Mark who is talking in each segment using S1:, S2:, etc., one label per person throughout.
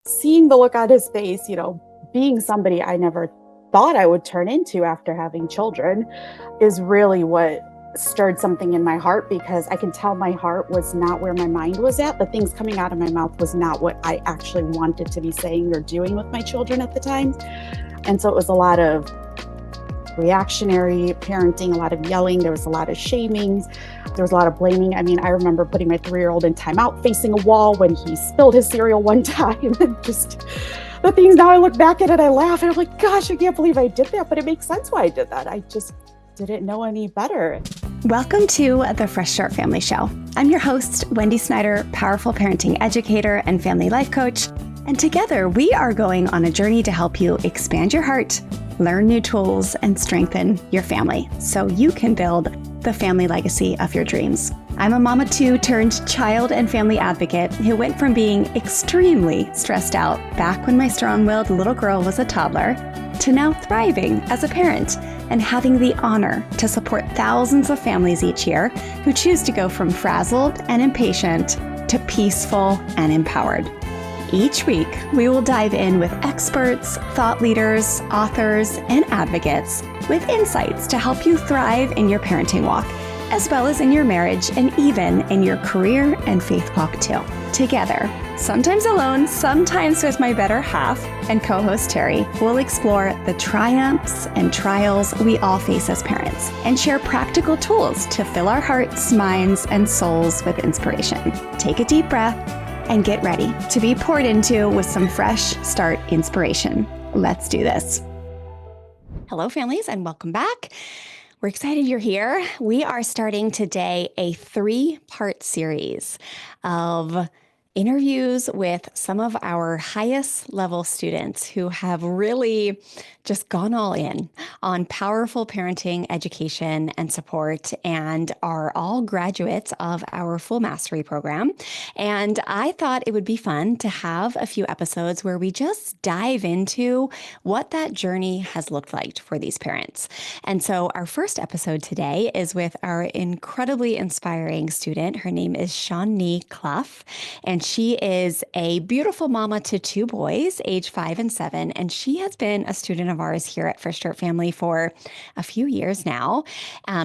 S1: Seeing the look on his face, being somebody I never thought I would turn into after having children is really what stirred something in my heart because I can tell my heart was not where my mind was at. The things coming out of my mouth was not what I actually wanted to be saying or doing with my children at the time. And so it was a lot of reactionary parenting, a lot of yelling. There was a lot of shaming. There was a lot of blaming. I mean, I remember putting my 3-year-old in timeout facing a wall when he spilled his cereal one time. And just the things now I look back at it, I laugh and I'm like, gosh, I can't believe I did that. But it makes sense why I did that. I just didn't know any better.
S2: Welcome to the Fresh Start Family Show. I'm your host, Wendy Snyder, powerful parenting educator and family life coach. And together we are going on a journey to help you expand your heart, learn new tools, and strengthen your family so you can build the family legacy of your dreams. I'm a mama too turned child and family advocate who went from being extremely stressed out back when my strong-willed little girl was a toddler to now thriving as a parent and having the honor to support thousands of families each year who choose to go from frazzled and impatient to peaceful and empowered. Each week, we will dive in with experts, thought leaders, authors, and advocates with insights to help you thrive in your parenting walk, as well as in your marriage and even in your career and faith walk too. Together, sometimes alone, sometimes with my better half and co-host Terry, we'll explore the triumphs and trials we all face as parents and share practical tools to fill our hearts, minds, and souls with inspiration. Take a deep breath and get ready to be poured into with some fresh start inspiration. Let's do this. Hello, families, and welcome back. We're excited you're here. We are starting today a 3-part series of interviews with some of our highest level students who have really just gone all in on powerful parenting education and support and are all graduates of our full mastery program. And I thought it would be fun to have a few episodes where we just dive into what that journey has looked like for these parents. And so our first episode today is with our incredibly inspiring student. Her name is Chandni Clough, and she is a beautiful mama to 2 boys, age 5 and 7. And she has been a student of ours here at Fresh Start Family for a few years now.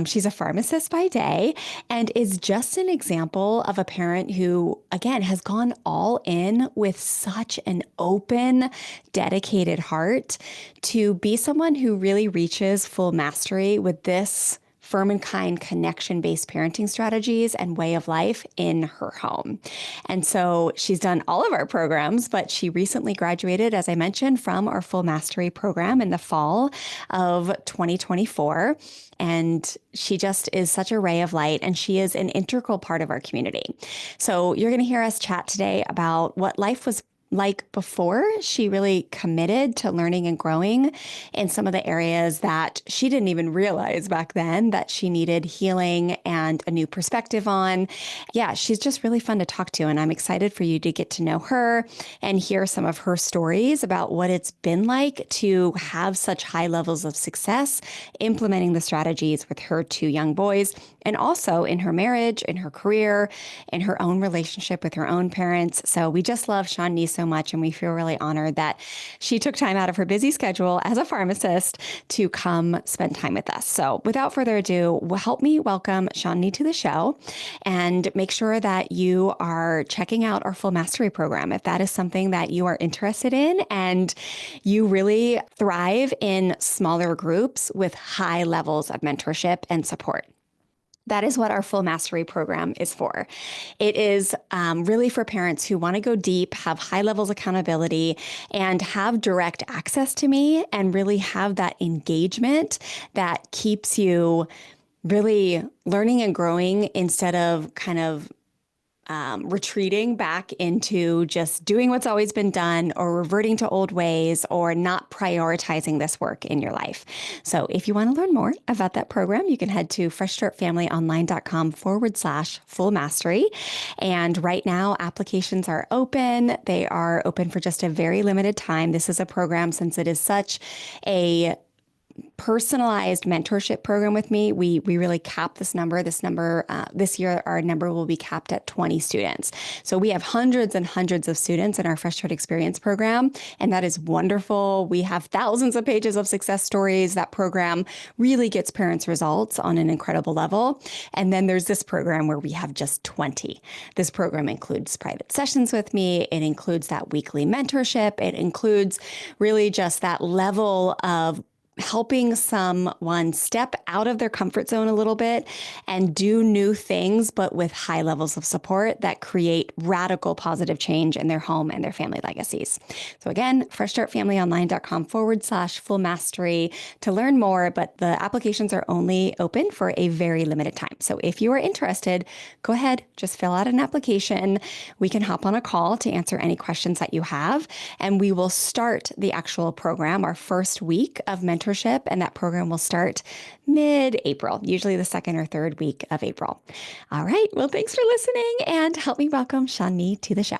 S2: She's a pharmacist by day and is just an example of a parent who, again, has gone all in with such an open, dedicated heart to be someone who really reaches full mastery with this firm and kind connection-based parenting strategies and way of life in her home. And so she's done all of our programs, but she recently graduated, as I mentioned, from our full mastery program in the fall of 2024. And she just is such a ray of light, and she is an integral part of our community. So you're going to hear us chat today about what life was like before she really committed to learning and growing in some of the areas that she didn't even realize back then that she needed healing and a new perspective on. Yeah, she's just really fun to talk to, and I'm excited for you to get to know her and hear some of her stories about what it's been like to have such high levels of success implementing the strategies with her 2 young boys, and also in her marriage, in her career, in her own relationship with her own parents. So we just love Chandni so much, and we feel really honored that she took time out of her busy schedule as a pharmacist to come spend time with us. So without further ado, help me welcome Chandni to the show, and make sure that you are checking out our full mastery program if that is something that you are interested in and you really thrive in smaller groups with high levels of mentorship and support. That is what our full mastery program is for. It is really for parents who want to go deep, have high levels of accountability, and have direct access to me and really have that engagement that keeps you really learning and growing instead of kind of retreating back into just doing what's always been done or reverting to old ways or not prioritizing this work in your life. So if you want to learn more about that program, you can head to freshstartfamilyonline.com/full mastery. And right now, applications are open. They are open for just a very limited time. This is a program, since it is such a personalized mentorship program with me. We really cap this number. This year, our number will be capped at 20 students. So we have hundreds and hundreds of students in our Fresh Start Experience program, and that is wonderful. We have thousands of pages of success stories. That program really gets parents results on an incredible level. And then there's this program where we have just 20. This program includes private sessions with me. It includes that weekly mentorship. It includes really just that level of helping someone step out of their comfort zone a little bit and do new things, but with high levels of support that create radical positive change in their home and their family legacies. So again, freshstartfamilyonline.com/full mastery to learn more, but the applications are only open for a very limited time. So if you are interested, go ahead, just fill out an application. We can hop on a call to answer any questions that you have, and we will start the actual program, our first week of mentorship, and that program will start mid-April, usually the second or third week of April. All right. Well, thanks for listening, and help me welcome Chandni to the show.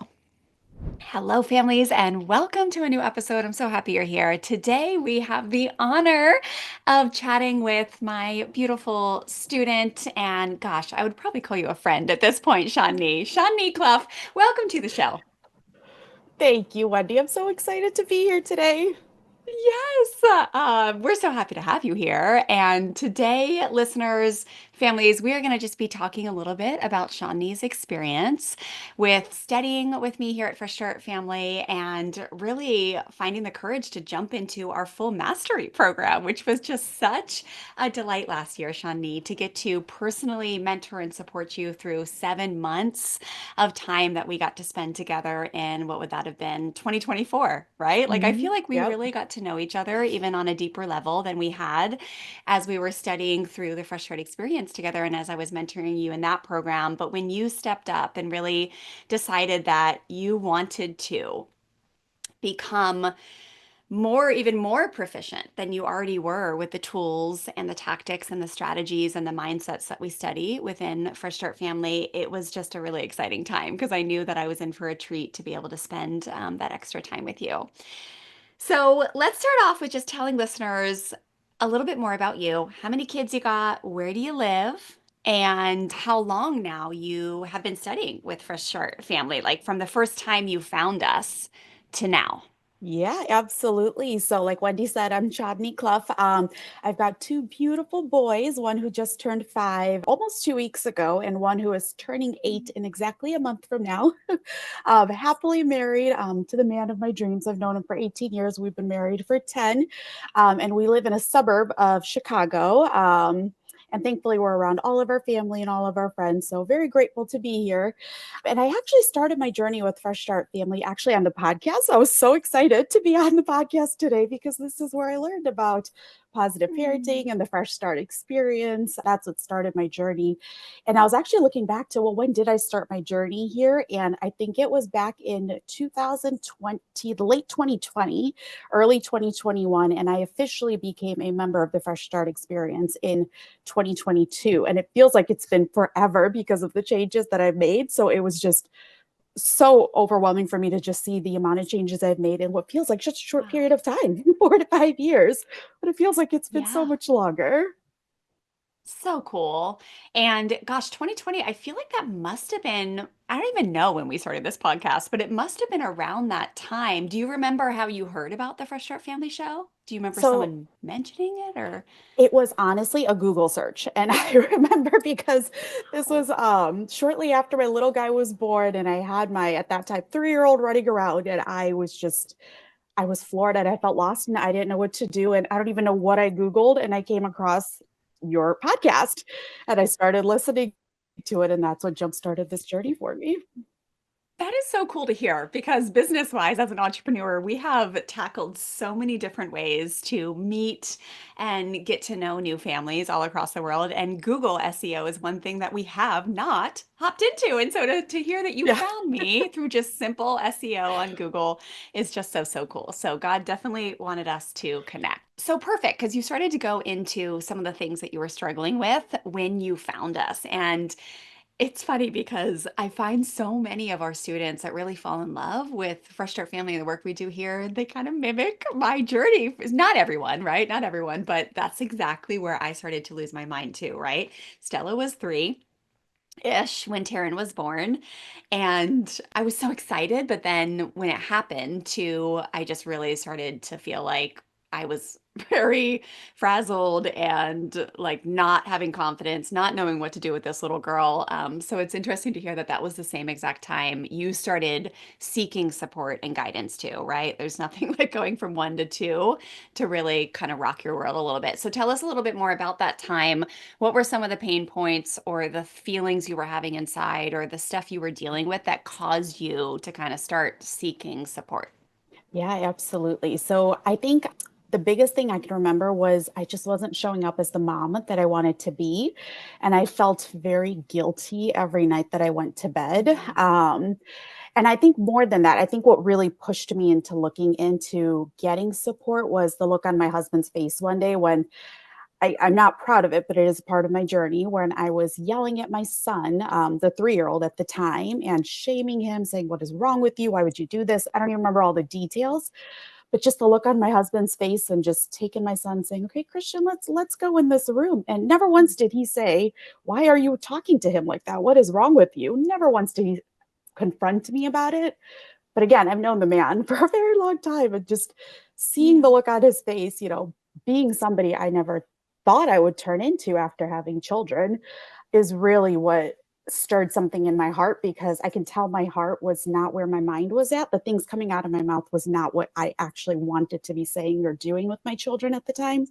S2: Hello, families, and welcome to a new episode. I'm so happy you're here. Today, we have the honor of chatting with my beautiful student, and gosh, I would probably call you a friend at this point, Chandni Clough. Welcome to the show.
S1: Thank you, Wendy. I'm so excited to be here today.
S2: Yes, we're so happy to have you here. And today, listeners, families, we are going to just be talking a little bit about Chandni's experience with studying with me here at Fresh Start Family and really finding the courage to jump into our full mastery program, which was just such a delight last year, Chandni, to get to personally mentor and support you through 7 months of time that we got to spend together in what would that have been 2024, right? Like I feel like we
S1: Yep.
S2: really got to know each other even on a deeper level than we had as we were studying through the Fresh Start Experience together and as I was mentoring you in that program. But when you stepped up and really decided that you wanted to become even more proficient than you already were with the tools and the tactics and the strategies and the mindsets that we study within Fresh Start Family, it was just a really exciting time because I knew that I was in for a treat to be able to spend that extra time with you. So let's start off with just telling listeners a little bit more about you. How many kids you got? Where do you live? And how long now you have been studying with Fresh Start Family, like from the first time you found us to now.
S1: Yeah, absolutely. So, like Wendy said, I'm Chandni Clough. I've got two beautiful boys, one who just turned 5 almost 2 weeks ago, and one who is turning 8 in exactly a month from now. Happily married to the man of my dreams. I've known him for 18 years. We've been married for 10, and we live in a suburb of Chicago. And thankfully, we're around all of our family and all of our friends. So, very grateful to be here. And I actually started my journey with Fresh Start Family actually on the podcast. I was so excited to be on the podcast today because this is where I learned about positive parenting and the Fresh Start experience. That's what started my journey. And I was actually looking back to, well, when did I start my journey here? And I think it was back in 2020, the late 2020, early 2021. And I officially became a member of the Fresh Start experience in 2022. And it feels like it's been forever because of the changes that I've made. So it was just so overwhelming for me to just see the amount of changes I've made in what feels like just a short
S2: Wow.
S1: period of time, 4 to 5 years, but it feels like it's been so
S2: Yeah.
S1: much longer.
S2: So cool. And gosh, 2020, I feel like that must have been, I don't even know when we started this podcast, but it must have been around that time. Do you remember how you heard about the Fresh Start Family Show? Do you remember
S1: So
S2: someone mentioning it or?
S1: it was honestly a Google search. And I remember because this
S2: Oh,
S1: was shortly after my little guy was born, and I had my, at that time, 3-year-old running around, and I was floored and I felt lost and I didn't know what to do. And I don't even know what I Googled. And I came across your podcast and I started listening to it. And that's what jump started this journey for me.
S2: that is so cool to hear because business-wise, as an entrepreneur, we have tackled so many different ways to meet and get to know new families all across the world. And Google SEO is one thing that we have not hopped into. And so to hear that you
S1: Yeah.
S2: found me through just simple SEO on Google is just so, so cool. So God definitely wanted us to connect. So perfect, because you started to go into some of the things that you were struggling with when you found us. And
S3: It's funny because I find so many of our students that really fall in love with Fresh Start Family and the work we do here. They kind of mimic my journey. Not everyone, right? Not everyone, but that's exactly where I started to lose my mind too, right? Stella was 3-ish when Taryn was born. And I was so excited. But then when it happened too, I just really started to feel like I was very frazzled and like not having confidence, not knowing what to do with this little girl. So it's interesting to hear that that was the same exact time you started seeking support and guidance too, right? There's nothing like going from 1 to 2 to really kind of rock your world a little bit. So tell us a little bit more about that time. What were some of the pain points or the feelings you were having inside or the stuff you were dealing with that caused you to kind of start seeking support?
S1: Yeah, absolutely. So I think the biggest thing I can remember was I just wasn't showing up as the mom that I wanted to be. And I felt very guilty every night that I went to bed. And I think more than that, I think what really pushed me into looking into getting support was the look on my husband's face one day when I'm not proud of it, but it is part of my journey when I was yelling at my son, the 3-year-old at the time, and shaming him, saying, "What is wrong with you? Why would you do this?" I don't even remember all the details, but just the look on my husband's face and just taking my son saying, "Okay, Christian, let's go in this room." And never once did he say, "Why are you talking to him like that? What is wrong with you?" Never once did he confront me about it. But again, I've known the man for a very long time, and just seeing the
S3: Yeah.
S1: look on his face, being somebody I never thought I would turn into after having children is really what stirred something in my heart, because I can tell my heart was not where my mind was at. The things coming out of my mouth was not what I actually wanted to be saying or doing with my children at the time.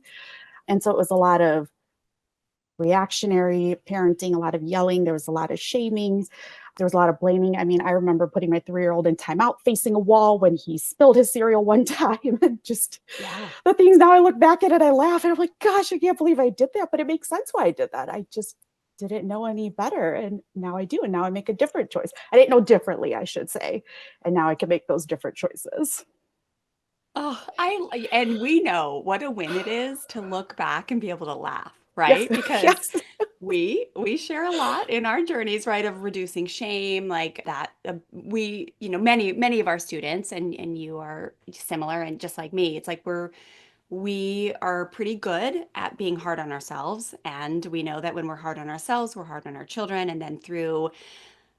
S1: And so it was a lot of reactionary parenting, a lot of yelling. There was a lot of shaming. There was a lot of blaming. I mean, I remember putting my 3-year-old in timeout facing a wall when he spilled his cereal one time. And just
S3: Yeah.
S1: the things now I look back at it, I laugh and I'm like, gosh, I can't believe I did that. But it makes sense why I did that. I just didn't know any better. And now I do. And now I make a different choice. I didn't know differently, I should say. And now I can make those different choices.
S3: Oh, and we know what a win it is to look back and be able to laugh,
S1: Yes.
S3: right? Because
S1: Yes.
S3: we share a lot in our journeys, right, of reducing shame, like that. Many of our students, and you are similar, and just like me, it's like we are pretty good at being hard on ourselves, and we know that when we're hard on ourselves, we're hard on our children, and then through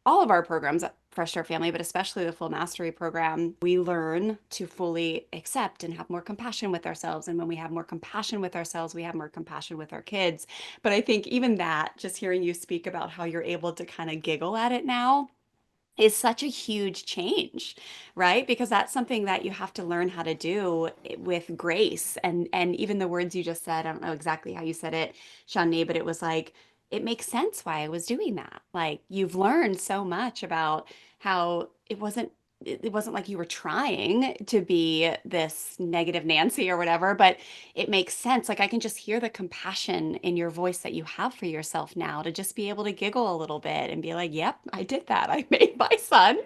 S3: all of our programs at Fresh Start Family, but especially the Full Mastery program, we learn to fully accept and have more compassion with ourselves. And when we have more compassion with ourselves, we have more compassion with our kids. But I think even that, just hearing you speak about how you're able to kind of giggle at it now, is such a huge change, right? Because that's something that you have to learn how to do with grace. And even the words you just said, I don't know exactly how you said it, Chandni, but it was like it makes sense why I was doing that. Like you've learned so much about how it wasn't like you were trying to be this negative Nancy or whatever, but it makes sense. Like I can just hear the compassion in your voice that you have for yourself now to just be able to giggle a little bit and be like, yep, I did that. I made my son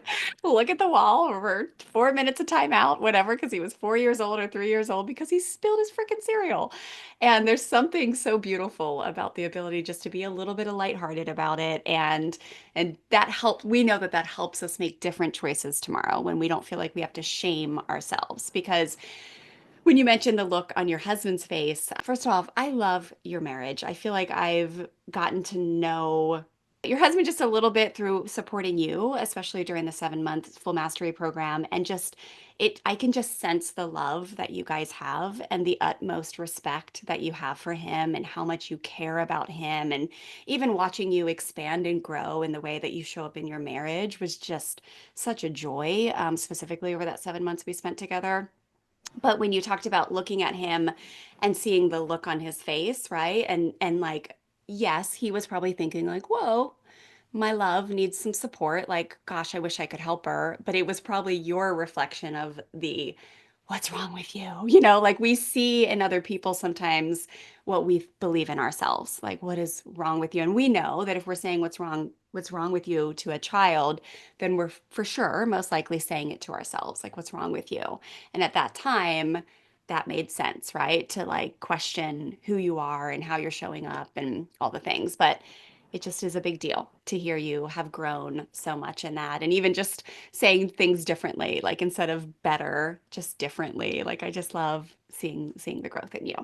S3: look at the wall over 4 minutes of timeout, whatever, because he was 4 years old or 3 years old because he spilled his freaking cereal. And there's something so beautiful about the ability just to be a little bit of lighthearted about it. And that help we know that that helps us make different choices tomorrow when we don't feel like we have to shame ourselves because when you mentioned the look on your husband's face, first off, I love your marriage. I feel like I've gotten to know your husband just a little bit through supporting you, especially during the 7 month full mastery program. And just I can just sense the love that you guys have and the utmost respect that you have for him and how much you care about him. And even watching you expand and grow in the way that you show up in your marriage was just such a joy, specifically over that 7 months we spent together. But when you talked about looking at him and seeing the look on his face, right? And like, yes, he was probably thinking like, "Whoa, my love needs some support. Like, gosh, I wish I could help her." But it was probably your reflection of the what's wrong with you? Like we see in other people sometimes what we believe in ourselves. Like, what is wrong with you? And we know that if we're saying what's wrong with you to a child, then we're for sure most likely saying it to ourselves, like, what's wrong with you? And at that time, that made sense, right? To like question who you are and how you're showing up and all the things. But it just is a big deal to hear you have grown so much in that. And even just saying things differently, like instead of better, just differently. Like I just love seeing the growth in you.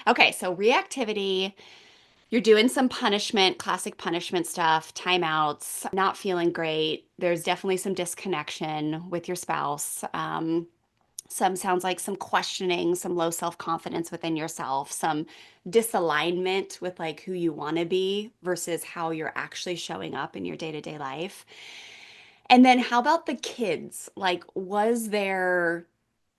S3: Okay, so reactivity, you're doing some punishment, classic punishment stuff, timeouts, not feeling great. There's definitely some disconnection with your spouse. Some sounds like some questioning, some low self-confidence within yourself, some disalignment with like who you want to be versus how you're actually showing up in your day-to-day life. And then how about the kids? Like, was there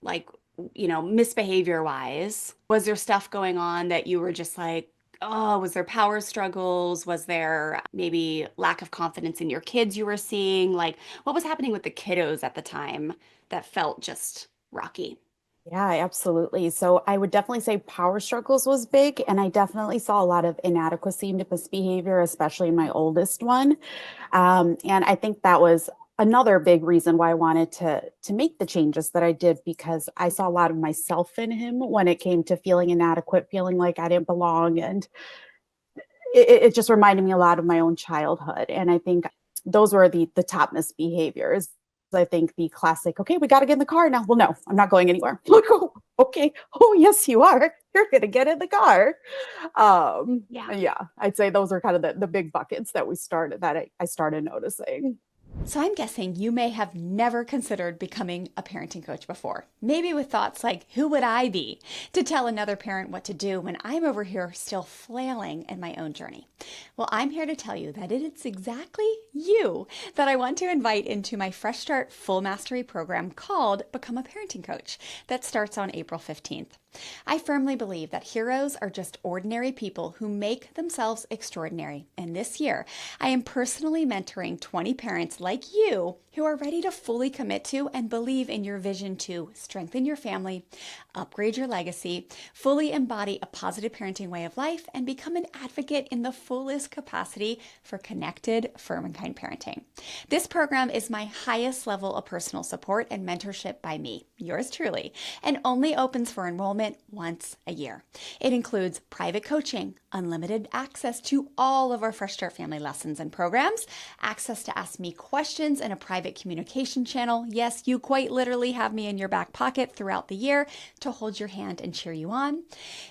S3: like, misbehavior wise, was there stuff going on that you were just like, oh, was there power struggles? Was there maybe lack of confidence in your kids you were seeing? Like, what was happening with the kiddos at the time that felt just rocky?
S1: Yeah, absolutely. So I would definitely say power struggles was big, and I definitely saw a lot of inadequacy and misbehavior, especially in my oldest one. And I think that was another big reason why I wanted to make the changes that I did, because I saw a lot of myself in him when it came to feeling inadequate, feeling like I didn't belong, and it just reminded me a lot of my own childhood. And I think those were the top misbehaviors. I think the classic, okay, we got to get in the car now. Well, no, I'm not going anywhere. Like, oh, okay. Oh, yes, you are. You're going to get in the car.
S3: Yeah.
S1: Yeah, I'd say those are kind of the big buckets that I started noticing.
S2: So I'm guessing you may have never considered becoming a parenting coach before. Maybe with thoughts like, who would I be to tell another parent what to do when I'm over here still flailing in my own journey? Well, I'm here to tell you that it is exactly you that I want to invite into my Fresh Start Full Mastery program called Become a Parenting Coach that starts on April 15th. I firmly believe that heroes are just ordinary people who make themselves extraordinary. And this year, I am personally mentoring 20 parents like you who are ready to fully commit to and believe in your vision to strengthen your family, upgrade your legacy, fully embody a positive parenting way of life, and become an advocate in the fullest capacity for connected, firm, and kind parenting. This program is my highest level of personal support and mentorship by me, yours truly, and only opens for enrollment once a year. It includes private coaching, unlimited access to all of our Fresh Start family lessons and programs, access to ask me questions in a private communication channel. Yes, you quite literally have me in your back pocket throughout the year to hold your hand and cheer you on.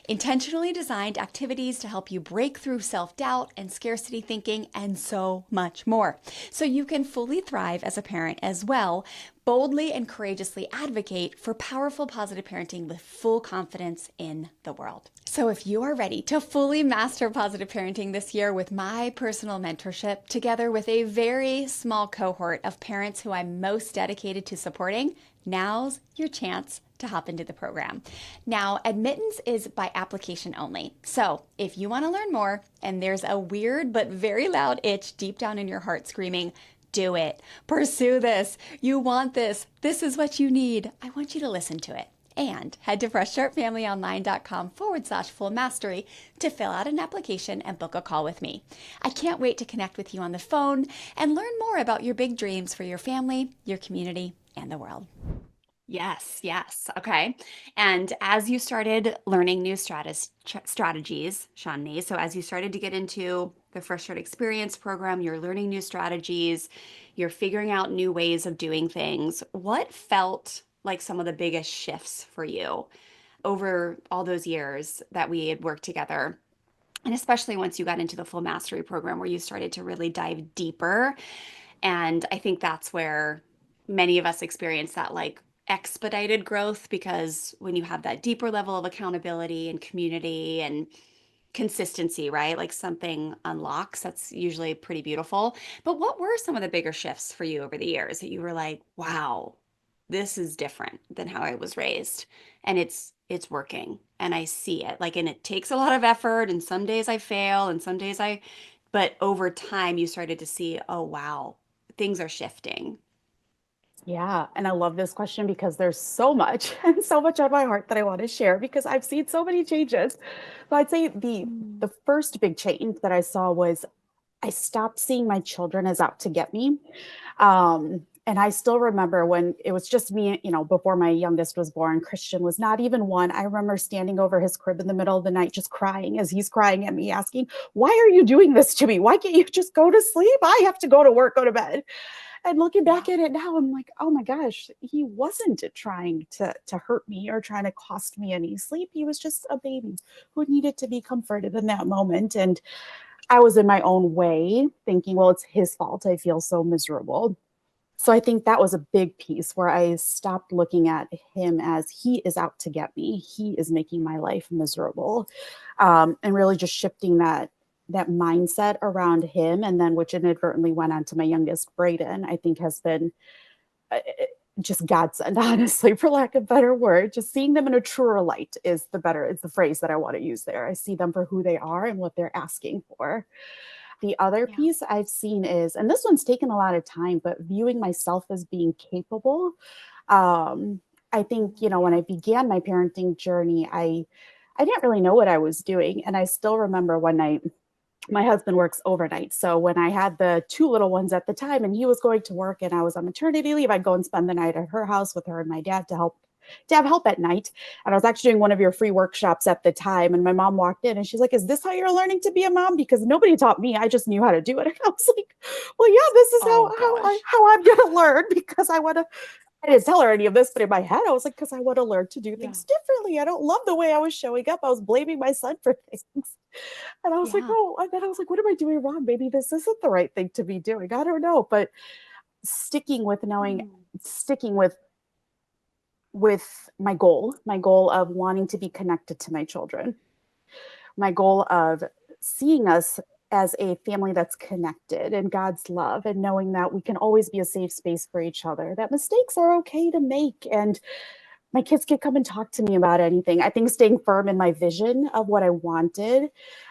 S2: Intentionally designed activities to help you break through self-doubt and scarcity thinking, and so much more. So you can fully thrive as a parent as well, boldly and courageously advocate for powerful positive parenting with full confidence in the world. So if you are ready to fully master positive parenting this year with my personal mentorship, together with a very small cohort of parents who I'm most dedicated to supporting, now's your chance to hop into the program. Now, admittance is by application only. So if you want to learn more and there's a weird but very loud itch deep down in your heart screaming, do it. Pursue this. You want this. This is what you need. I want you to listen to it. And head to freshstartfamilyonline.com/full mastery to fill out an application and book a call with me. I can't wait to connect with you on the phone and learn more about your big dreams for your family, your community, and the world.
S3: Yes, yes. Okay. And as you started learning new strategies, Chandni, so as you started to get into the Fresh Start Experience program, you're learning new strategies, you're figuring out new ways of doing things. What felt like some of the biggest shifts for you over all those years that we had worked together? And especially once you got into the full mastery program where you started to really dive deeper. And I think that's where many of us experience that like expedited growth, because when you have that deeper level of accountability and community and consistency, right? Like something unlocks. That's usually pretty beautiful. But what were some of the bigger shifts for you over the years that you were like, wow, this is different than how I was raised, and it's working and I see it. Like, and it takes a lot of effort, and some days I fail and some days but over time you started to see, oh wow, things are shifting.
S1: Yeah, and I love this question because there's so much and so much on my heart that I want to share because I've seen so many changes. But I'd say the first big change that I saw was I stopped seeing my children as out to get me. And I still remember when it was just me, before my youngest was born. Christian was not even one. I remember standing over his crib in the middle of the night, just crying as he's crying at me, asking, why are you doing this to me? Why can't you just go to sleep? I have to go to work, go to bed. And looking back at it now, I'm like, oh my gosh, he wasn't trying to hurt me or trying to cost me any sleep. He was just a baby who needed to be comforted in that moment. And I was in my own way thinking, well, it's his fault. I feel so miserable. So I think that was a big piece where I stopped looking at him as he is out to get me. He is making my life miserable. And really just shifting that mindset around him, and then which inadvertently went on to my youngest, Brayden, I think has been just godsend, honestly, for lack of a better word. Just seeing them in a truer light is the phrase that I want to use there. I see them for who they are and what they're asking for. The other piece I've seen is, and this one's taken a lot of time, but viewing myself as being capable. I think, when I began my parenting journey, I didn't really know what I was doing. And I still remember one night, my husband works overnight. So when I had the two little ones at the time and he was going to work and I was on maternity leave, I'd go and spend the night at her house with her and my dad to have help at night. And I was actually doing one of your free workshops at the time. And my mom walked in and she's like, is this how you're learning to be a mom? Because nobody taught me. I just knew how to do it. And I was like, well, yeah, this is how I'm going to learn, because I didn't tell her any of this, but in my head, I was like, because I want to learn to do things differently. I don't love the way I was showing up. I was blaming my son for things. And I was like, oh, and then I was like, what am I doing wrong? Maybe this isn't the right thing to be doing. I don't know. But sticking with my goal of wanting to be connected to my children, my goal of seeing us as a family that's connected in God's love, and knowing that we can always be a safe space for each other, that mistakes are okay to make. And my kids could come and talk to me about anything. I think staying firm in my vision of what I wanted,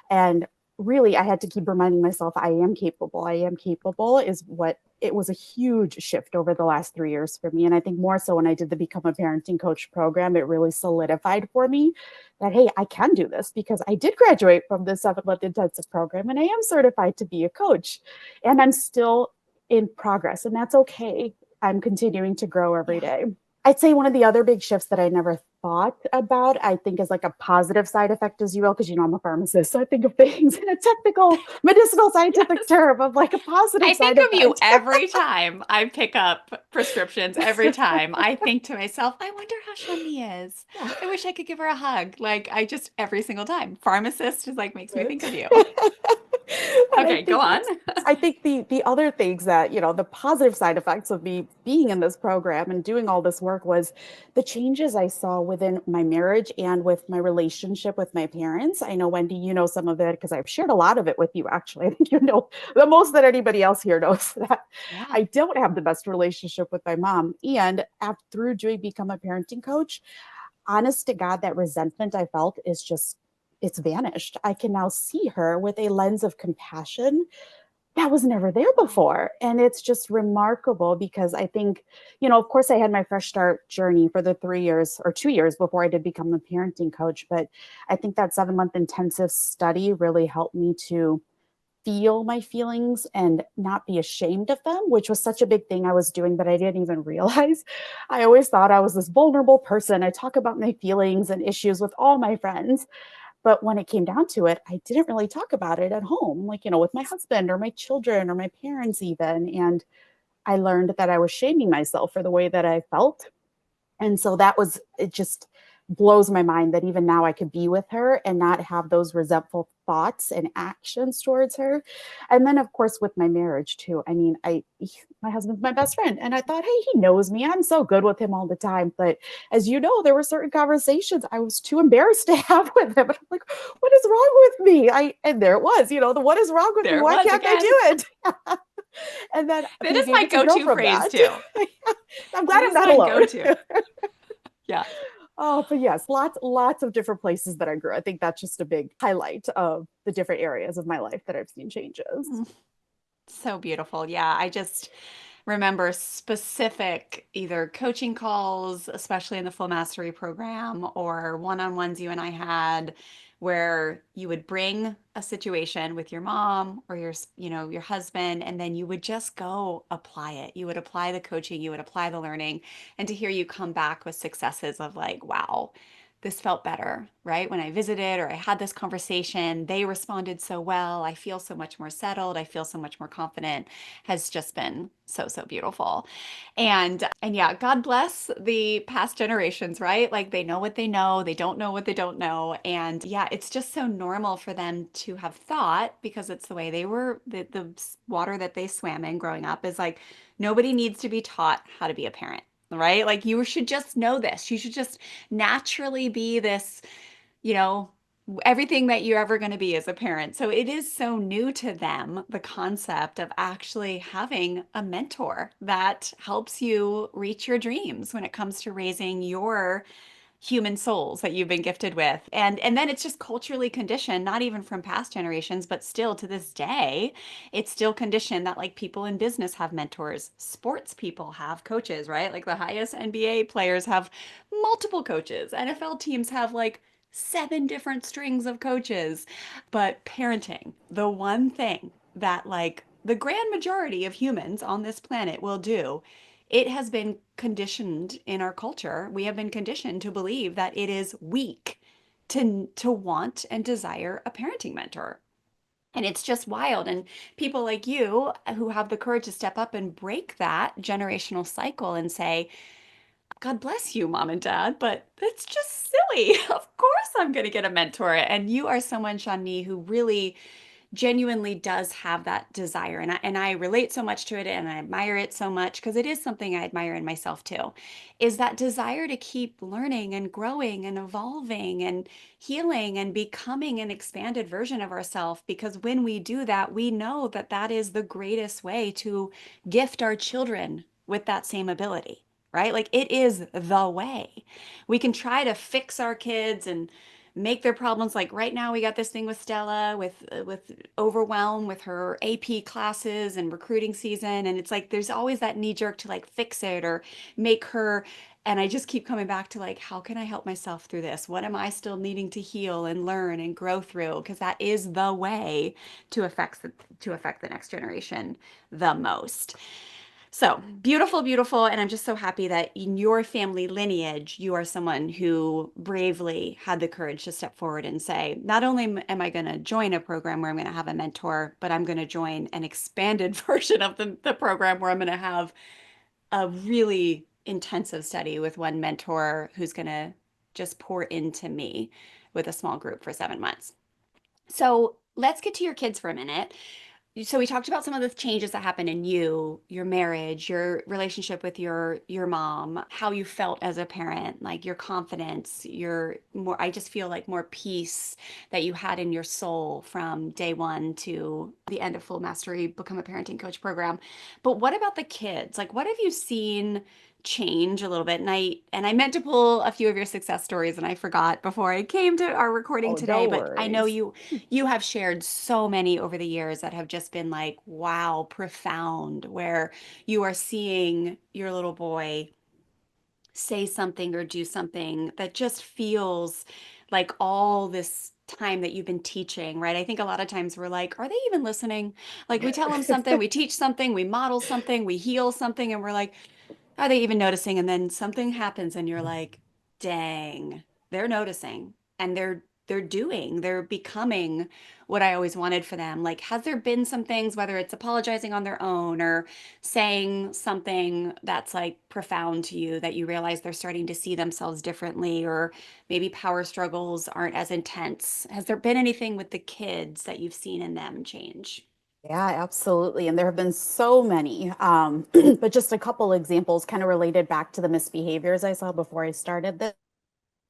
S1: and really I had to keep reminding myself I am capable is what it was. A huge shift over the last 3 years for me. And I think more so when I did the Become a Parenting Coach program, it really solidified for me that, hey, I can do this, because I did graduate from the 7-month intensive program and I am certified to be a coach, and I'm still in progress, and that's okay. I'm continuing to grow every day. I'd say one of the other big shifts that I never thought about, I think, is like a positive side effect, as you will, because I'm a pharmacist. So I think of things in a technical, medicinal, scientific term of like a positive side effect.
S3: I think of you every time I pick up prescriptions. Every time I think to myself, I wonder how Chandni is. I wish I could give her a hug. Like, every single time. Pharmacist is like, makes me think of you. Okay, go on.
S1: I think the other things that, the positive side effects of me being in this program and doing all this work was the changes I saw within my marriage and with my relationship with my parents. I know, Wendy, you know some of it because I've shared a lot of it with you, actually. I think you know the most that anybody else here knows that I don't have the best relationship with my mom. And through doing Become a Parenting Coach, honest to God, that resentment I felt it's vanished. I can now see her with a lens of compassion that was never there before. And it's just remarkable, because I think, of course I had my fresh start journey for the 3 years or 2 years before I did become a parenting coach. But I think that 7-month intensive study really helped me to feel my feelings and not be ashamed of them, which was such a big thing I was doing, but I didn't even realize. I always thought I was this vulnerable person. I talk about my feelings and issues with all my friends. But when it came down to it, I didn't really talk about it at home, like, with my husband or my children or my parents even. And I learned that I was shaming myself for the way that I felt. And so it just blows my mind that even now I could be with her and not have those resentful thoughts and actions towards her. And then, of course, with my marriage too. I mean, my husband's my best friend, and I thought, hey, he knows me. I'm so good with him all the time. But as you know, there were certain conversations I was too embarrassed to have with him. And I'm like, what is wrong with me? And there it was, the what is wrong with me? Why can't I do it? And then
S3: it is my go-to phrase too.
S1: I'm glad I'm not alone.
S3: Go-to. Yeah.
S1: Oh, but yes, lots of different places that I grew. I think that's just a big highlight of the different areas of my life that I've seen changes.
S3: So beautiful. Yeah. remember specific either coaching calls, especially in the full mastery program, or one-on-ones you and I had where you would bring a situation with your mom or your husband, and then you would just go apply it. You would apply the coaching, you would apply the learning, and to hear you come back with successes of like, wow, this felt better, right? When I visited or I had this conversation, they responded so well. I feel so much more settled. I feel so much more confident has just been so, so beautiful. And yeah, God bless the past generations, right? Like they know what they know, they don't know what they don't know. And yeah, it's just so normal for them to have thought because it's the way they were, the water that they swam in growing up is like nobody needs to be taught how to be a parent. Right? Like you should just know this. You should just naturally be this, you know, everything that you're ever going to be as a parent. So it is so new to them, the concept of actually having a mentor that helps you reach your dreams when it comes to raising your human souls that you've been gifted with. And then it's just culturally conditioned, not even from past generations, but still to this day, it's still conditioned that like people in business have mentors, sports people have coaches, right? Like the highest NBA players have multiple coaches. NFL teams have like seven different strings of coaches. But parenting, the one thing that like the grand majority of humans on this planet will do, it has been conditioned in our culture. We have been conditioned to believe that it is weak to want and desire a parenting mentor. And it's just wild. And people like you who have the courage to step up and break that generational cycle and say, God bless you, mom and dad, but it's just silly. Of course, I'm going to get a mentor. And you are someone, Chandni, who really genuinely does have that desire. And I relate so much to it and I admire it so much because it is something I admire in myself too, is that desire to keep learning and growing and evolving and healing and becoming an expanded version of ourselves. Because when we do that, we know that that is the greatest way to gift our children with that same ability. Right? Like it is the way. We can try to fix our kids and make their problems like right now we got this thing with Stella with overwhelm with her AP classes and recruiting season, and it's like there's always that knee jerk to like fix it or make her, and I just keep coming back to like how can I help myself through this? What am I still needing to heal and learn and grow through? Because that is the way to affect the next generation the most. So beautiful, beautiful. And I'm just so happy that in your family lineage, you are someone who bravely had the courage to step forward and say, not only am I going to join a program where I'm going to have a mentor, but I'm going to join an expanded version of the program where I'm going to have a really intensive study with one mentor who's going to just pour into me with a small group for 7 months. So let's get to your kids for a minute. So we talked about some of the changes that happened in you, your marriage, your relationship with your mom, how you felt as a parent, like your confidence, your more I just feel like more peace that you had in your soul from day one to the end of Full Mastery Become a Parenting Coach program. But what about the kids? Like what have you seen change a little bit? And I meant to pull a few of your success stories and I forgot before I came to our recording
S1: Oh,
S3: today,
S1: no
S3: but I know
S1: worries.
S3: you have shared so many over the years that have just been like, wow, profound, where you are seeing your little boy say something or do something that just feels like all this time that you've been teaching, right? I think a lot of times we're like, are they even listening? Like we tell them something, we teach something, we model something, we heal something, and we're like, are they even noticing? And then something happens and you're like, dang, they're noticing and they're becoming what I always wanted for them. Like, has there been some things, whether it's apologizing on their own or saying something that's like profound to you that you realize they're starting to see themselves differently, or maybe power struggles aren't as intense? Has there been anything with the kids that you've seen in them change?
S1: Yeah, absolutely. And there have been so many, but just a couple examples kind of related back to the misbehaviors I saw before I started this.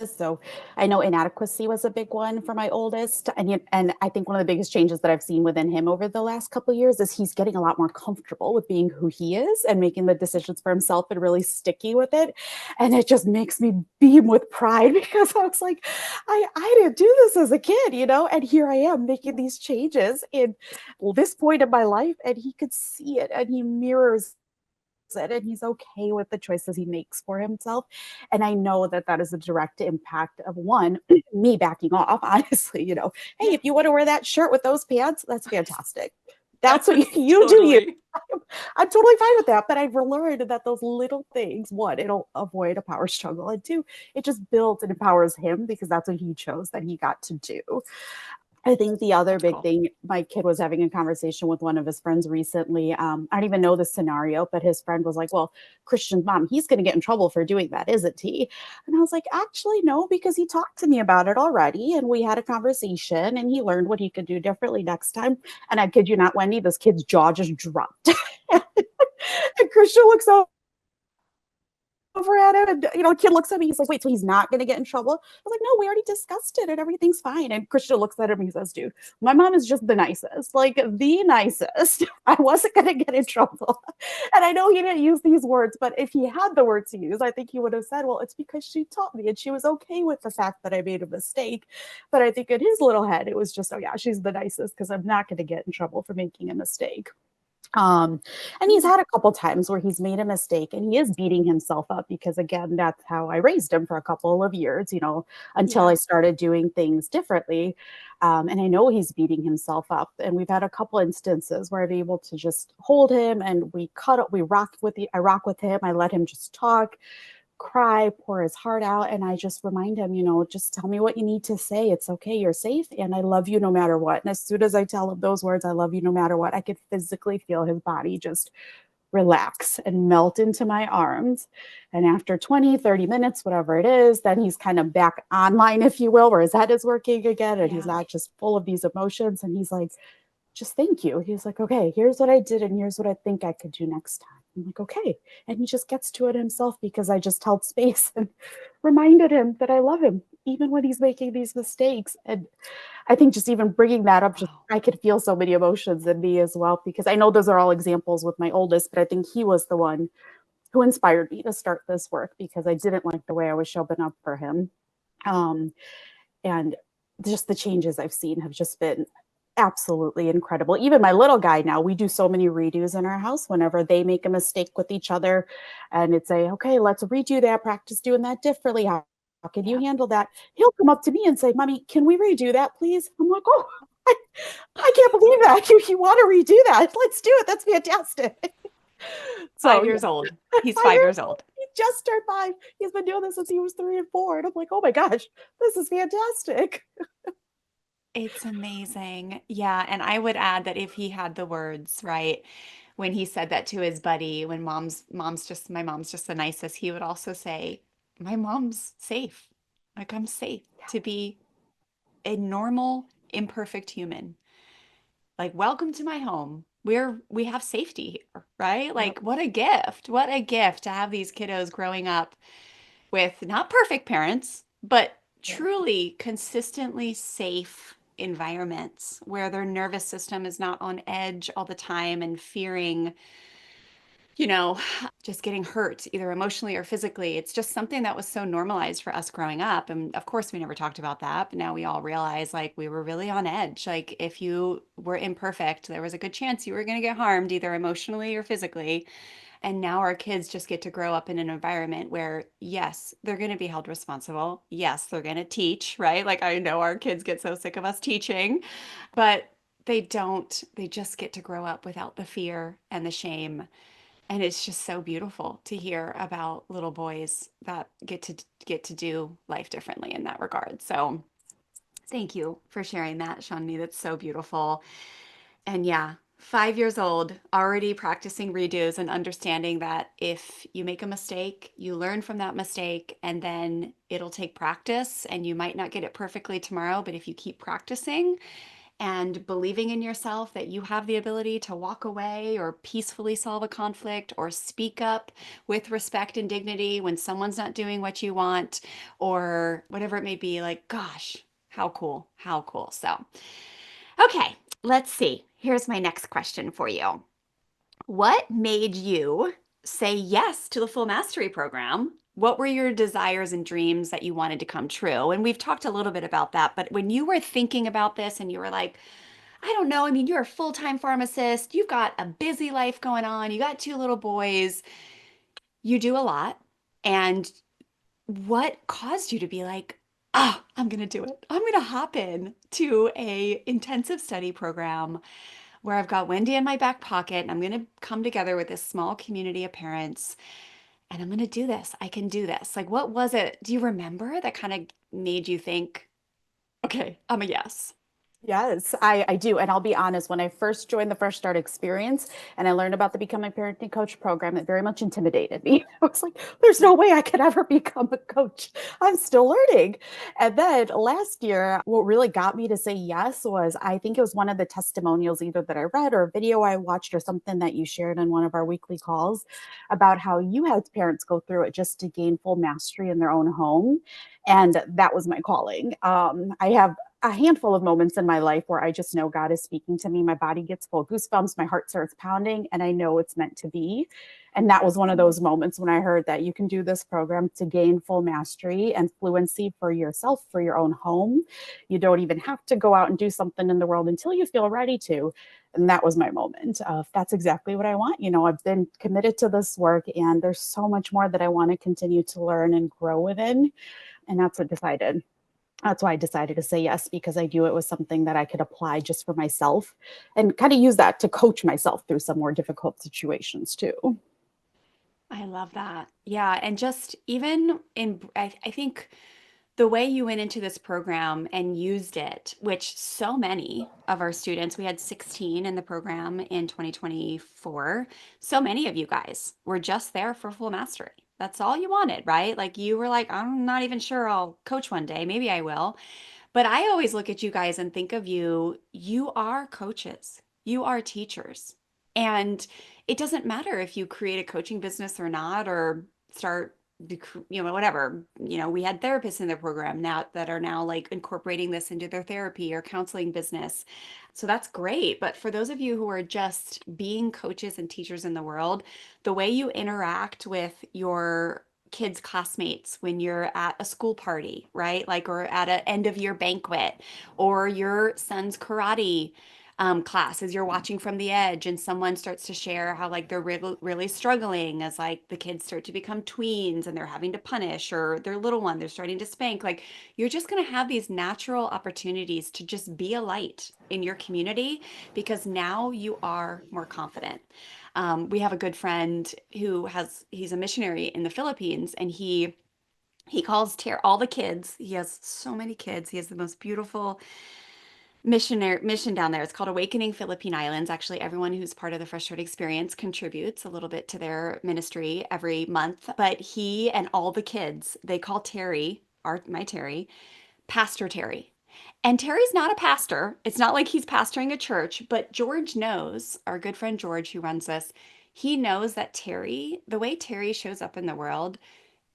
S1: So I know inadequacy was a big one for my oldest. And I think one of the biggest changes that I've seen within him over the last couple of years is he's getting a lot more comfortable with being who he is and making the decisions for himself and really sticky with it. And it just makes me beam with pride because I was like, I didn't do this as a kid, and here I am making these changes in this point in my life, and he could see it and he mirrors it and he's okay with the choices he makes for himself. And I know that that is a direct impact of one, me backing off, honestly, hey,
S3: Yeah.
S1: if you want to wear that shirt with those pants, that's fantastic. That's what you do.
S3: Totally.
S1: I'm totally fine with that. But I've learned that those little things, one, it'll avoid a power struggle. And two, it just builds and empowers him because that's what he chose that he got to do. I think the other
S3: That's
S1: big
S3: cool.
S1: thing, my kid was having a conversation with one of his friends recently. I don't even know the scenario, but his friend was like, well, Christian's mom, he's going to get in trouble for doing that, isn't he? And I was like, actually, no, because he talked to me about it already. And we had a conversation and he learned what he could do differently next time. And I kid you not, Wendy, this kid's jaw just dropped. And Christian looks over at him and kid looks at me, he's like, wait, so he's not going to get in trouble? I was like, no, we already discussed it and everything's fine. And Christian looks at him and he says, dude, my mom is just the nicest, like the nicest. I wasn't going to get in trouble. And I know he didn't use these words, but if he had the words to use, I think he would have said, well, it's because she taught me and she was okay with the fact that I made a mistake. But I think in his little head it was just, oh yeah, she's the nicest because I'm not going to get in trouble for making a mistake. Um, and he's had a couple times where he's made a mistake and he is beating himself up because, again, that's how I raised him for a couple of years, until I
S3: Yeah.
S1: started doing things differently. And I know he's beating himself up. And we've had a couple instances where I'm able to just hold him and we rock I rock with him. I let him just talk, cry, pour his heart out. And I just remind him, just tell me what you need to say. It's okay. You're safe. And I love you no matter what. And as soon as I tell him those words, I love you no matter what, I could physically feel his body just relax and melt into my arms. And after 20, 30 minutes, whatever it is, then he's kind of back online, if you will, where his head is working again. And he's
S3: Yeah.
S1: not just full of these emotions. And he's like, just thank you. He's like, okay, here's what I did and here's what I think I could do next time. I'm like, okay. And he just gets to it himself because I just held space and reminded him that I love him, even when he's making these mistakes. And I think just even bringing that up, just
S3: Wow.
S1: I could feel so many emotions in me as well, because I know those are all examples with my oldest, but I think he was the one who inspired me to start this work because I didn't like the way I was showing up for him. Um, and just the changes I've seen have just been absolutely incredible. Even my little guy now, we do so many redos in our house whenever they make a mistake with each other. And it's okay, let's redo that, practice doing that differently. How can you
S3: Yeah.
S1: handle that? He'll come up to me and say, Mommy, can we redo that, please? I'm like, oh, I, I can't believe that. You want to redo that. Let's do it. That's fantastic. So,
S3: Five
S1: yeah,
S3: years old. He's
S1: 5 years
S3: 5 years
S1: old.
S3: old.
S1: He just turned 5. He's been doing this since he was 3 and 4. And I'm like, oh my gosh, this is fantastic.
S3: It's amazing. Yeah. And I would add that if he had the words, right, when he said that to his buddy, when my mom's just the nicest, he would also say, my mom's safe. Like I'm safe to be a normal, imperfect human. Like, welcome to my home. We have safety here, right?
S1: Yep.
S3: Like, what a gift. What a gift to have these kiddos growing up with not perfect parents, but
S1: Yeah.
S3: truly consistently safe environments where their nervous system is not on edge all the time and fearing, you know, just getting hurt either emotionally or physically. It's just something that was so normalized for us growing up. And of course, we never talked about that, but now we all realize like we were really on edge. Like if you were imperfect, there was a good chance you were going to get harmed either emotionally or physically. And now our kids just get to grow up in an environment where, yes, they're going to be held responsible. Yes, they're going to teach, right? Like I know our kids get so sick of us teaching, but they don't, they just get to grow up without the fear and the shame. And it's just so beautiful to hear about little boys that get to do life differently in that regard. So thank you for sharing that, Chandni. That's so beautiful. And yeah, 5 years old, already practicing redos and understanding that if you make a mistake, you learn from that mistake, and then it'll take practice, and you might not get it perfectly tomorrow, but if you keep practicing and believing in yourself that you have the ability to walk away or peacefully solve a conflict or speak up with respect and dignity when someone's not doing what you want or whatever it may be, like, gosh, how cool, how cool. So, okay, let's see. Here's my next question for you. What made you say yes to the full mastery program? What were your desires and dreams that you wanted to come true? And we've talked a little bit about that, but when you were thinking about this and you were like, I don't know. I mean, you're a full-time pharmacist. You've got a busy life going on. You got two little boys. You do a lot. And what caused you to be like, ah, I'm going to do it. I'm going to hop in to a intensive study program where I've got Wendy in my back pocket and I'm going to come together with this small community of parents and I'm going to do this. I can do this. Like, what was it? Do you remember that kind of made you think, okay, I'm a yes?
S1: Yes, I do. And I'll be honest, when I first joined the Fresh Start experience and I learned about the Becoming Parenting Coach program, it very much intimidated me. I was like, there's no way I could ever become a coach. I'm still learning. And then last year, what really got me to say yes was I think it was one of the testimonials, either that I read or a video I watched or something that you shared in one of our weekly calls about how you had parents go through it just to gain full mastery in their own home. And that was my calling. I have a handful of moments in my life where I just know God is speaking to me. My body gets full goosebumps, my heart starts pounding, and I know it's meant to be. And that was one of those moments when I heard that you can do this program to gain full mastery and fluency for yourself, for your own home. You don't even have to go out and do something in the world until you feel ready to. And that was my moment of that's exactly what I want. I've been committed to this work, and there's so much more that I want to continue to learn and grow within. And that's why I decided to say yes, because I knew it was something that I could apply just for myself and kind of use that to coach myself through some more difficult situations too.
S3: I love that. Yeah. And just even I think the way you went into this program and used it, which so many of our students, we had 16 in the program in 2024. So many of you guys were just there for full mastery. That's all you wanted, right? Like you were like, I'm not even sure I'll coach one day. Maybe I will. But I always look at you guys and think of you, you are coaches, you are teachers. And it doesn't matter if you create a coaching business or not, or start, whatever. We had therapists in the program now that are now like incorporating this into their therapy or counseling business. So that's great. But for those of you who are just being coaches and teachers in the world, the way you interact with your kids' classmates when you're at a school party, right? Like, or at an end of year banquet, or your son's karate class as you're watching from the edge and someone starts to share how like they're really struggling as like the kids start to become tweens and they're having to punish or their little one they're starting to spank, like you're just going to have these natural opportunities to just be a light in your community because now you are more confident. We have a good friend he's a missionary in the Philippines, and he calls all the kids. He has so many kids. He has the most beautiful mission down there. It's called Awakening Philippine Islands. Actually, everyone who's part of the Fresh Start Experience contributes a little bit to their ministry every month. But he and all the kids, they call Terry, my Terry, Pastor Terry. And Terry's not a pastor. It's not like he's pastoring a church, but George knows, our good friend George, who runs this, he knows that Terry, the way Terry shows up in the world,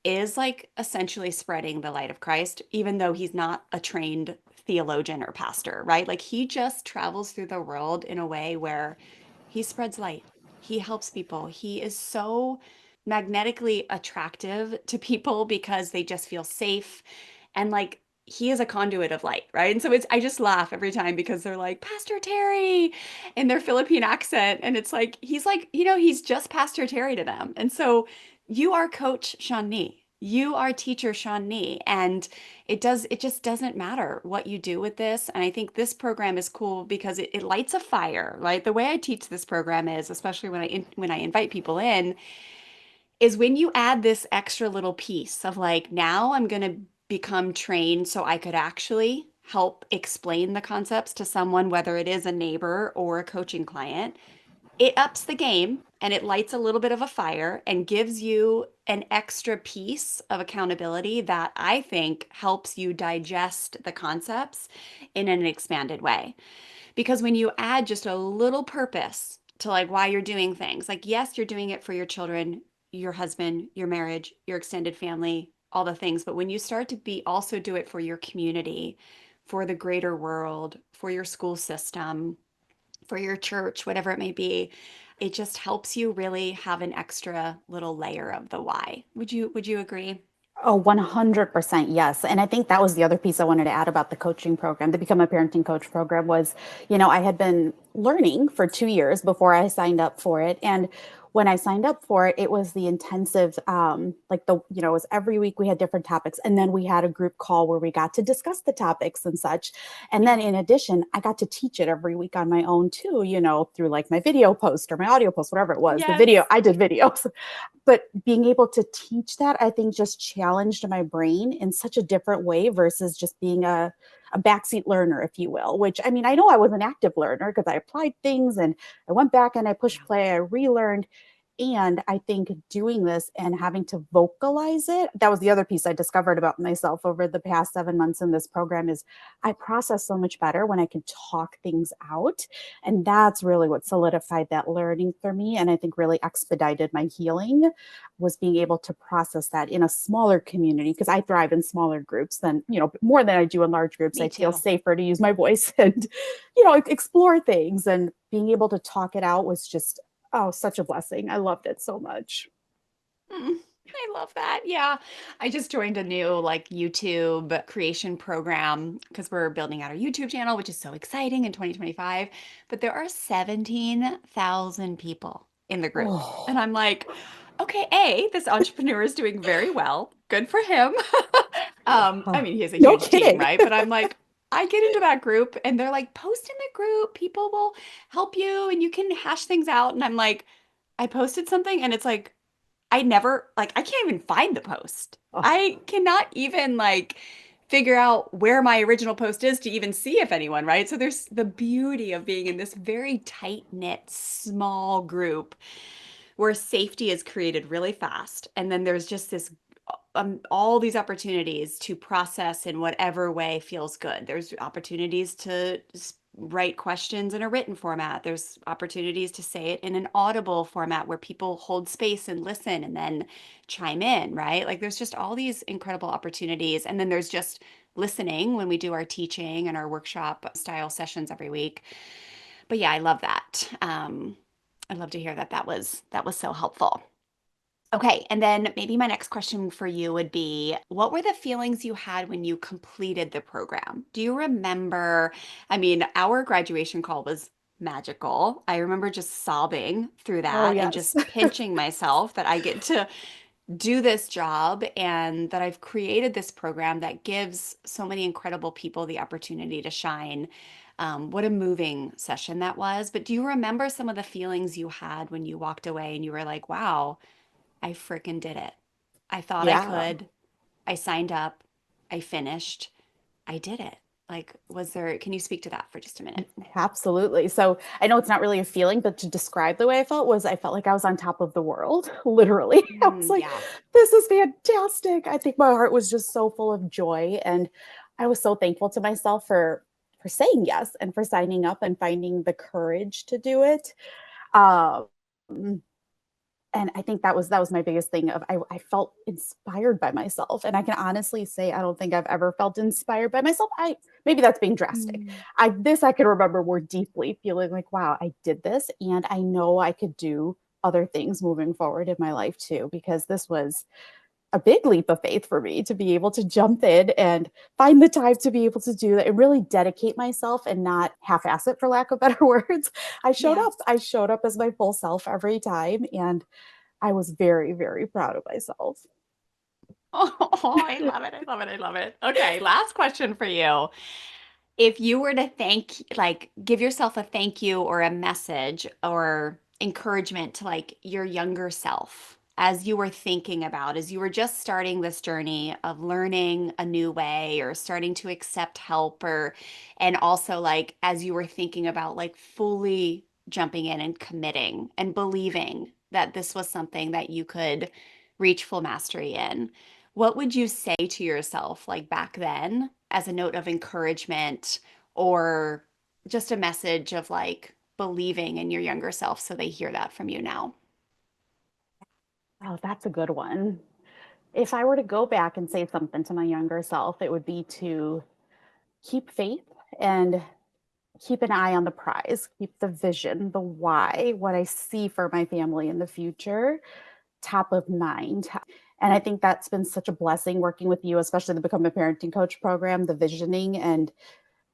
S3: is like essentially spreading the light of Christ, even though he's not a trained theologian or pastor, right? Like he just travels through the world in a way where he spreads light. He helps people. He is so magnetically attractive to people because they just feel safe and like he is a conduit of light, right? And so I just laugh every time because they're like, Pastor Terry in their Philippine accent. And it's like, he's just Pastor Terry to them. And so you are Coach Chandni. You are teacher Chandni. And it just doesn't matter what you do with this. And I think this program is cool because it lights a fire, right? The way I teach this program is, especially when I invite people in, is when you add this extra little piece of like, now I'm going to become trained so I could actually help explain the concepts to someone, whether it is a neighbor or a coaching client. It ups the game and it lights a little bit of a fire and gives you an extra piece of accountability that I think helps you digest the concepts in an expanded way. Because when you add just a little purpose to like why you're doing things, like, yes, you're doing it for your children, your husband, your marriage, your extended family, all the things. But when you start to also do it for your community, for the greater world, for your school system, for your church, whatever it may be, it just helps you really have an extra little layer of the why. Would you agree?
S1: Oh, 100% yes. And I think that was the other piece I wanted to add about the coaching program, the Become a Parenting Coach program was, I had been learning for 2 years before I signed up for it. And when I signed up for it, it was the intensive, it was every week we had different topics. And then we had a group call where we got to discuss the topics and such. And then in addition, I got to teach it every week on my own too, through like my video post or my audio post, whatever it was. The video,
S3: Yes.
S1: I did videos. But being able to teach that, I think just challenged my brain in such a different way versus just being a backseat learner, if you will, which I mean, I know I was an active learner because I applied things and I went back and I pushed play, I relearned. And I think doing this and having to vocalize it, that was the other piece I discovered about myself over the past 7 months in this program is I process so much better when I can talk things out. And that's really what solidified that learning for me. And I think really expedited my healing was being able to process that in a smaller community because I thrive in smaller groups than, more than I do in large groups.
S3: Me
S1: I feel
S3: too.
S1: safer to use my voice and, explore things and being able to talk it out was just, oh, such a blessing. I loved it so much.
S3: Mm, I love that. Yeah. I just joined a new like YouTube creation program because we're building out our YouTube channel, which is so exciting in 2025. But there are 17,000 people in the group. And
S1: Oh,
S3: I'm like, okay, this entrepreneur is doing very well. Good for him. I mean, he has a
S1: no
S3: huge team,
S1: kidding.
S3: right? But I'm like, I get into that group and they're like, post in the group. People will help you and you can hash things out. And I'm like, I posted something and it's like, I never like I can't even find the post.
S1: Oh,
S3: I cannot even like figure out where my original post is to even see if anyone, right? So there's the beauty of being in this very tight-knit small group where safety is created really fast. And then there's just this all these opportunities to process in whatever way feels good. There's opportunities to write questions in a written format. There's opportunities to say it in an audible format where people hold space and listen and then chime in, right? Like there's just all these incredible opportunities. And then there's just listening when we do our teaching and our workshop style sessions every week. But yeah, I love that. I'd love to hear that that was so helpful. Okay, and then maybe my next question for you would be, what were the feelings you had when you completed the program? Do you remember? I mean, our graduation call was magical. I remember just sobbing through
S1: oh
S3: that and
S1: yes.
S3: just pinching myself that I get to do this job and that I've created this program that gives so many incredible people the opportunity to shine. What a moving session that was. But do you remember some of the feelings you had when you walked away and you were like, wow, I freaking did it. I thought I
S1: Yeah.
S3: could. I signed up. I finished. I did it. Like, can you speak to that for just a minute?
S1: Absolutely. So I know it's not really a feeling, but to describe the way I felt like I was on top of the world, literally. I was like,
S3: Yeah.
S1: this is fantastic. I think my heart was just so full of joy. And I was so thankful to myself for saying yes and for signing up and finding the courage to do it. Um, and I think that was my biggest thing of I felt inspired by myself. And I can honestly say I don't think I've ever felt inspired by myself. I maybe that's being drastic.
S3: Mm.
S1: I can remember more deeply feeling like, wow, I did this and I know I could do other things moving forward in my life too, because this was a big leap of faith for me to be able to jump in and find the time to be able to do that and really dedicate myself and not half-ass it for lack of better words. I showed
S3: Yeah.
S1: up. I showed up as my full self every time and I was very, very proud of myself.
S3: Oh, I love it. I love it. I love it. Okay, last question for you. If you were to give yourself a thank you or a message or encouragement to like your younger self as you were thinking about, as you were just starting this journey of learning a new way or starting to accept help and also like as you were thinking about like fully jumping in and committing and believing that this was something that you could reach full mastery in, what would you say to yourself like back then as a note of encouragement or just a message of like believing in your younger self so they hear that from you now?
S1: Oh, that's a good one. If I were to go back and say something to my younger self, it would be to keep faith and keep an eye on the prize, keep the vision, the why, what I see for my family in the future top of mind. And I think that's been such a blessing working with you, especially the Become a Parenting Coach program, the visioning and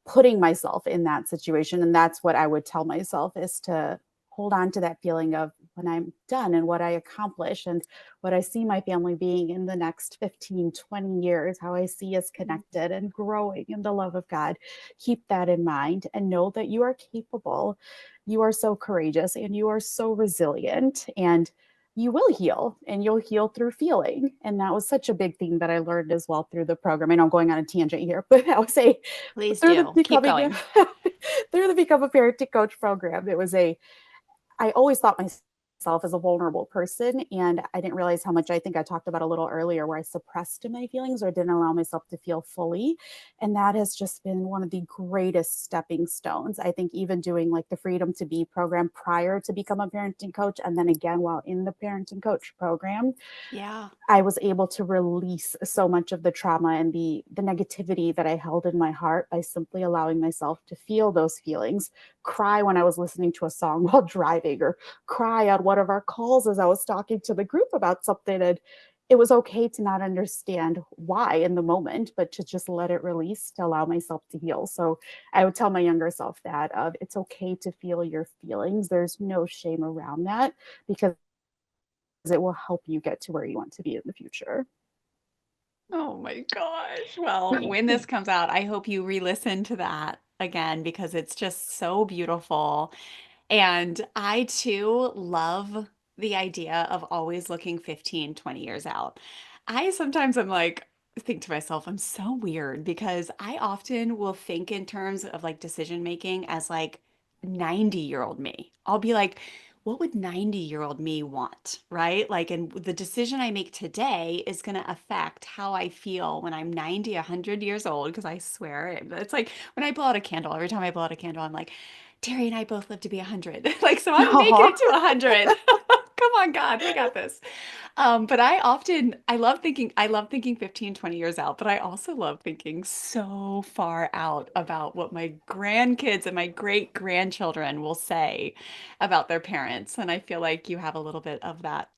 S1: putting myself in that situation. And that's what I would tell myself, is to hold on to that feeling of when I'm done and what I accomplish and what I see my family being in the next 15, 20 years, how I see us connected and growing in the love of God. Keep that in mind and know that you are capable. You are so courageous and you are so resilient, and you will heal, and you'll heal through feeling. And that was such a big thing that I learned as well through the program. I know I'm going on a tangent here, but I would say
S3: Please
S1: through the
S3: do. Keep
S1: becoming
S3: going.
S1: through the Become a Parenting Coach program, it was a I always thought myself as a vulnerable person, and I didn't realize how much, I think I talked about a little earlier, where I suppressed my feelings or didn't allow myself to feel fully. And that has just been one of the greatest stepping stones. I think even doing like the Freedom to Be program prior to Become a Parenting Coach, and then again while in the Parenting Coach program,
S3: Yeah.
S1: I was able to release so much of the trauma and the negativity that I held in my heart by simply allowing myself to feel those feelings, cry when I was listening to a song while driving, or cry on one of our calls as I was talking to the group about something. And it was okay to not understand why in the moment, but to just let it release, to allow myself to heal. So I would tell my younger self that it's okay to feel your feelings. There's no shame around that, because it will help you get to where you want to be in the future.
S3: Oh my gosh. Well, when this comes out, I hope you re-listen to that again because it's just so beautiful. And I too love the idea of always looking 15, 20 years out. I sometimes I'm like, think to myself, I'm so weird because I often will think in terms of like decision making as like 90-year-old me. I'll be like, what would 90-year-old me want? Right? Like, and the decision I make today is going to affect how I feel when I'm 90, 100 years old. Because I swear, it's like when I blow out a candle, every time I blow out a candle, I'm like, Terry and I both live to be 100. Like, so I'm making it to 100. Come on, God, we got this. But I love thinking 15, 20 years out, but I also love thinking so far out about what my grandkids and my great grandchildren will say about their parents. And I feel like you have a little bit of that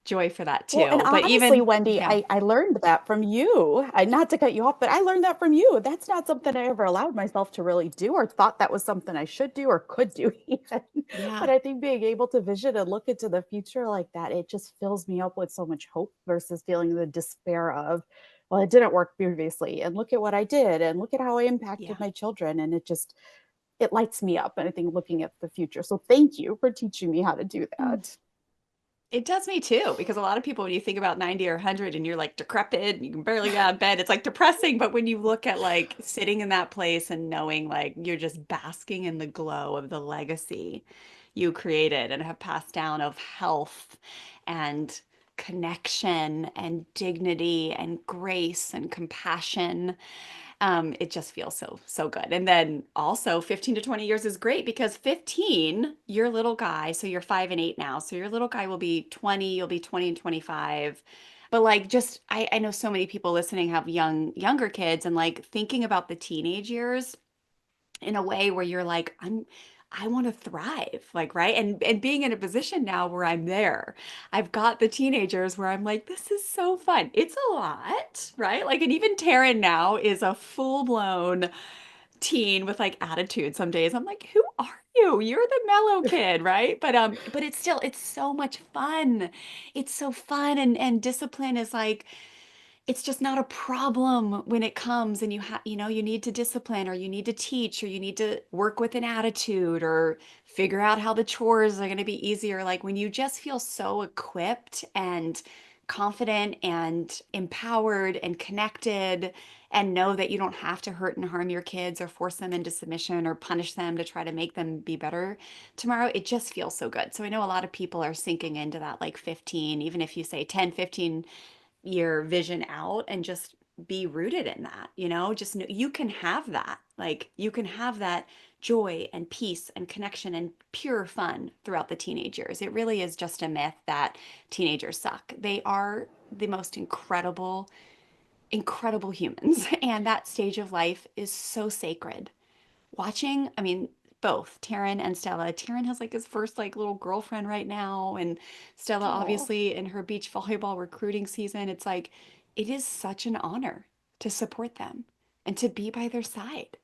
S3: joy for that
S1: Well, and
S3: too. But
S1: honestly,
S3: even,
S1: Wendy,
S3: yeah,
S1: I learned that from you. Not to cut you off, but I learned that from you. That's not something I ever allowed myself to really do, or thought that was something I should do or could do even. But
S3: yeah,
S1: I think being able to vision and look into the future like that, it just fills me up with so much hope versus feeling the despair of, well, it didn't work previously. And look at what I did, and look at how I
S3: yeah.
S1: impacted my children. And it lights me up. And I think looking at the future. So thank you for teaching me how to do
S3: Mm.
S1: that.
S3: It does me too, because a lot of people, when you think about 90 or 100 and you're like decrepit and you can barely get out of bed, it's like depressing. But when you look at like sitting in that place and knowing like you're just basking in the glow of the legacy you created and have passed down of health and connection and dignity and grace and compassion, it just feels so, so good. And then also 15 to 20 years is great because 15, your little guy, so you're 5 and 8 now. So your little guy will be 20, you'll be 20 and 25. But like just I know so many people listening have younger kids and like thinking about the teenage years in a way where you're like, I want to thrive, like, right? And being in a position now where I'm there. I've got the teenagers where I'm like, this is so fun. It's a lot, right? Like, and even Taryn now is a full-blown teen with like attitude some days. I'm like, who are you? You're the mellow kid, right? But it's still, it's so much fun. It's so fun and discipline is like it's just not a problem when it comes and you need to discipline or you need to teach or you need to work with an attitude or figure out how the chores are going to be easier. Like when you just feel so equipped and confident and empowered and connected and know that you don't have to hurt and harm your kids or force them into submission or punish them to try to make them be better tomorrow, it just feels so good. So I know a lot of people are sinking into that like 15, even if you say 10, 15 year vision out and just be rooted in that, just know you can have that. Like you can have that joy and peace and connection and pure fun throughout the teenage years. It really is just a myth that teenagers suck. They are the most incredible, incredible humans. And that stage of life is so sacred. I mean, both Taryn and Stella. Taryn has like his first like little girlfriend right now, and Stella
S1: Oh,
S3: obviously in her beach volleyball recruiting season. It's like it is such an honor to support them and to be by their side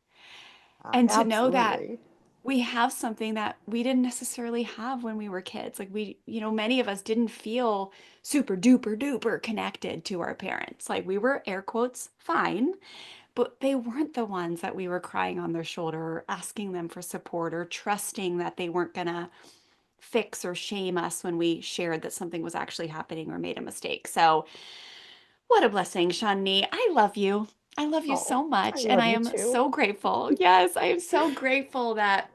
S3: and to know that
S1: absolutely.
S3: we have something that we didn't necessarily have when we were kids. Like we, many of us didn't feel super duper duper connected to our parents. Like we were air quotes fine, but they weren't the ones that we were crying on their shoulder or asking them for support or trusting that they weren't going to fix or shame us when we shared that something was actually happening or made a mistake. So, what a blessing, Chandni. I love you. I love you
S1: Oh,
S3: so
S1: I
S3: much. And
S1: love
S3: I
S1: you
S3: am
S1: too.
S3: so grateful. Yes, I am so grateful that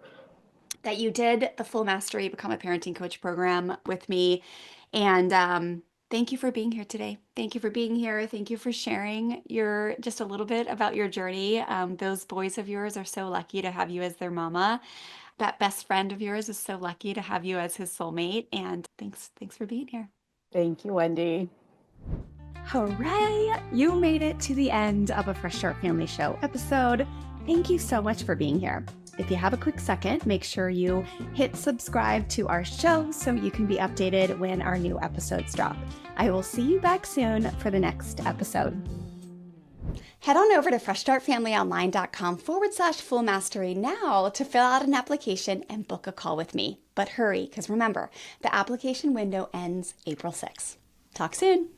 S3: you did the Full Mastery Become a Parenting Coach program with me. And thank you for being here today. Thank you for being here. Thank you for sharing your just a little bit about your journey. Those boys of yours are so lucky to have you as their mama. That best friend of yours is so lucky to have you as his soulmate. And thanks for being here.
S1: Thank you, Wendy.
S2: Hooray! You made it to the end of a Fresh Start Family Show episode. Thank you so much for being here. If you have a quick second, make sure you hit subscribe to our show so you can be updated when our new episodes drop. I will see you back soon for the next episode. Head on over to freshstartfamilyonline.com/full mastery now to fill out an application and book a call with me. But hurry, because remember, the application window ends April 6th. Talk soon.